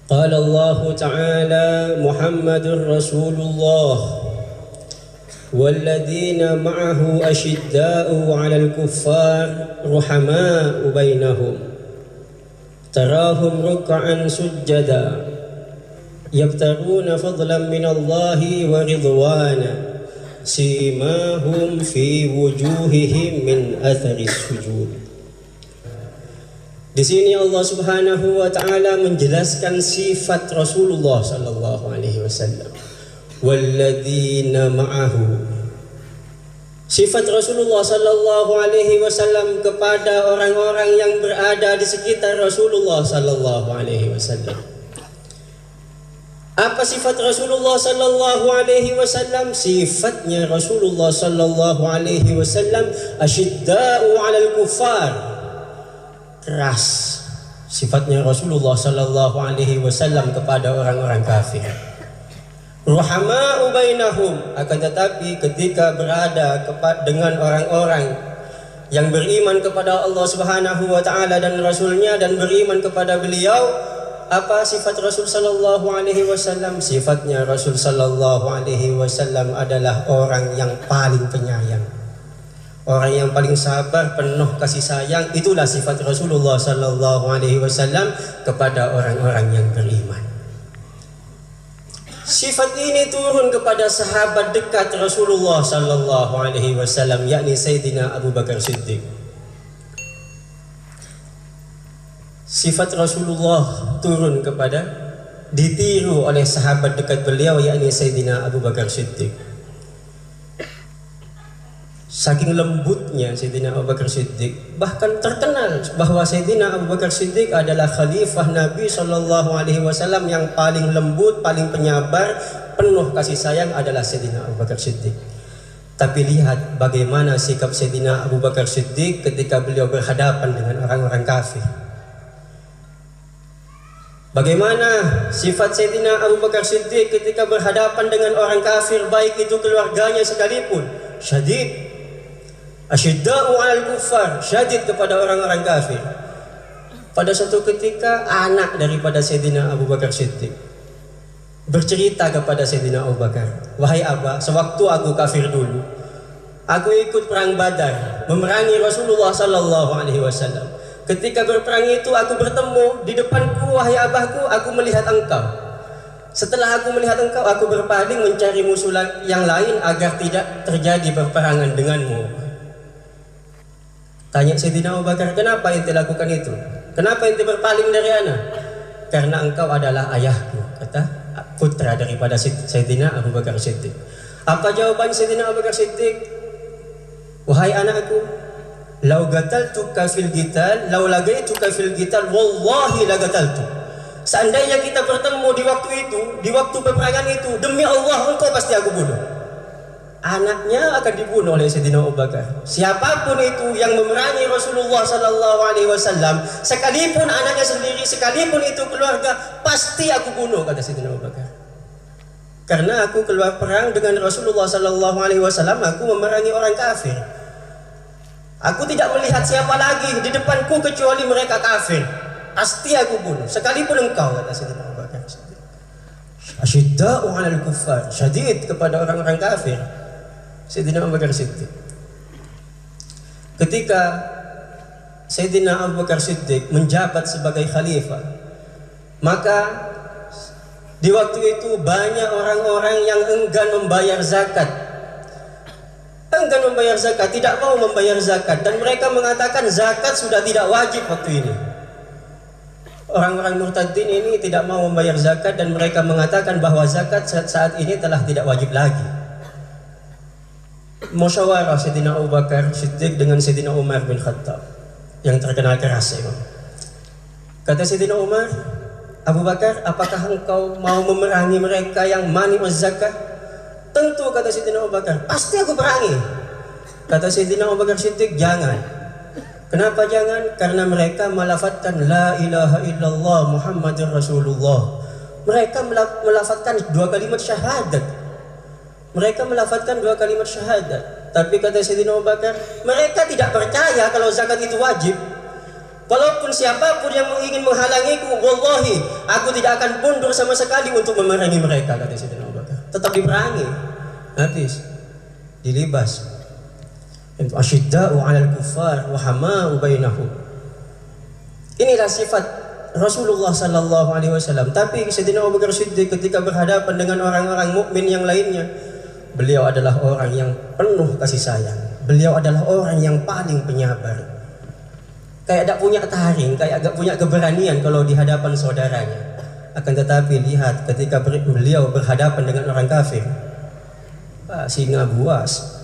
قال الله تعالى محمد رسول الله والذين معه أشداء على الكفار رحماء بينهم تراهم ركعا سجدا يبتغون فضلا من الله ورضوانا سيماهم في وجوههم من أثر السجود. Di sini Allah Subhanahu wa taala menjelaskan sifat Rasulullah sallallahu alaihi wasallam. Walladzina ma'ahu. Sifat Rasulullah sallallahu alaihi wasallam kepada orang-orang yang berada di sekitar Rasulullah sallallahu alaihi wasallam. Apa sifat Rasulullah sallallahu alaihi wasallam? Sifatnya Rasulullah sallallahu alaihi wasallam asyidda'u 'alal kuffar. Keras sifatnya Rasulullah sallallahu alaihi wasallam kepada orang-orang kafir. Ruhama'u bainahum, akan tetapi ketika berada dengan orang-orang yang beriman kepada Allah Subhanahu wa taala dan rasulnya dan beriman kepada beliau, apa sifat Rasul sallallahu alaihi wasallam? Sifatnya Rasul sallallahu alaihi wasallam adalah orang yang paling penyayang. Orang yang paling sabar, penuh kasih sayang. Itulah sifat Rasulullah sallallahu alaihi wasallam kepada orang-orang yang beriman. Sifat ini turun kepada sahabat dekat Rasulullah sallallahu alaihi wasallam, yakni Sayyidina Abu Bakar Siddiq. Sifat Rasulullah turun kepada, ditiru oleh sahabat dekat beliau, yakni Sayyidina Abu Bakar Siddiq. Saking lembutnya Sayyidina Abu Bakar Siddiq, bahkan terkenal bahwa Sayyidina Abu Bakar Siddiq adalah khalifah Nabi sallallahu alaihi wasallam yang paling lembut, paling penyabar, penuh kasih sayang adalah Sayyidina Abu Bakar Siddiq. Tapi lihat bagaimana sikap Sayyidina Abu Bakar Siddiq ketika beliau berhadapan dengan orang-orang kafir. Bagaimana sifat Sayyidina Abu Bakar Siddiq ketika berhadapan dengan orang kafir, baik itu keluarganya sekalipun. Syadid, asyidda'u 'alal kuffar, syadid kepada orang-orang kafir. Pada suatu ketika anak daripada Sayyidina Abu Bakar Siddiq bercerita kepada Sayyidina Abu Bakar, "Wahai Abah, sewaktu aku kafir dulu, aku ikut perang Badar, memerangi Rasulullah sallallahu alaihi wasallam. Ketika berperang itu aku bertemu di depanku, wahai abahku, aku melihat engkau. Setelah aku melihat engkau, aku berpaling mencari musuh yang lain agar tidak terjadi peperangan denganmu." Tanya Sayyidina Abu Bakar, "Kenapa ente lakukan itu? Kenapa ente berpaling dari anak?" "Karena engkau adalah ayahku," kata putra daripada Sayyidina Abu Bakar Siddiq. Apa jawaban Sayyidina Abu Bakar Siddiq? "Wahai anakku, lau gataltuka fil qital, lau lagaituka fil qital, wallahi lagataltu." Seandainya kita bertemu di waktu itu, di waktu peperangan itu, demi Allah engkau pasti aku bunuh. Anaknya akan dibunuh oleh Sayyidina Abu Bakar. Siapapun itu yang memerangi Rasulullah sallallahu alaihi wasallam, sekalipun anaknya sendiri, sekalipun itu keluarga, pasti aku bunuh, kata Sayyidina Abu Bakar. Karena aku keluar perang dengan Rasulullah sallallahu alaihi wasallam, aku memerangi orang kafir. Aku tidak melihat siapa lagi di depanku kecuali mereka kafir. Pasti aku bunuh, sekalipun engkau, kata Sayyidina Abu Bakar. Asyidda'u 'alal kuffar, syadid kepada orang-orang kafir. Sayyidina Abu Bakar Siddiq. Ketika Sayyidina Abu Bakar Siddiq menjabat sebagai khalifah, maka di waktu itu banyak orang-orang yang enggan membayar zakat. Enggan membayar zakat, tidak mau membayar zakat, dan mereka mengatakan zakat sudah tidak wajib waktu ini. Orang-orang murtadin ini tidak mau membayar zakat dan mereka mengatakan bahwa zakat saat ini telah tidak wajib lagi. Musyawarah Sayyidina Abu Bakar Siddiq dengan Sayyidina Umar bin Khattab yang terkenal keras ya. Kata Sayyidina Umar, "Abu Bakar, apakah engkau mau memerangi mereka yang mani'uz zakat?" "Tentu," kata Sayyidina Abu Bakar, "pasti aku perangi." Kata Sayyidina Abu Bakar Siddiq, "Jangan." Kenapa jangan? Karena mereka melafatkan la ilaha illallah Muhammadur Rasulullah. Mereka melafatkan dua kalimat syahadat. Mereka melafatkan dua kalimat syahadat. Tapi kata Sayyidina Abu Bakar, mereka tidak percaya kalau zakat itu wajib. Walaupun siapapun yang ingin menghalangiku, wallahi, aku tidak akan mundur sama sekali untuk memerangi mereka, kata Sayyidina Abu Bakar. Tetap diperangi, habis, dilibas. Asyidda'u 'alal kuffar wa hama'u bainahum. Inilah sifat Rasulullah sallallahu alaihi wasallam. Tapi Sayyidina Abu Bakar Siddiq ketika berhadapan dengan orang-orang mukmin yang lainnya, beliau adalah orang yang penuh kasih sayang. Beliau adalah orang yang paling penyabar. Kayak tak punya taring, kayak agak punya keberanian kalau di hadapan saudaranya. Akan tetapi lihat ketika beliau berhadapan dengan orang kafir, singa buas,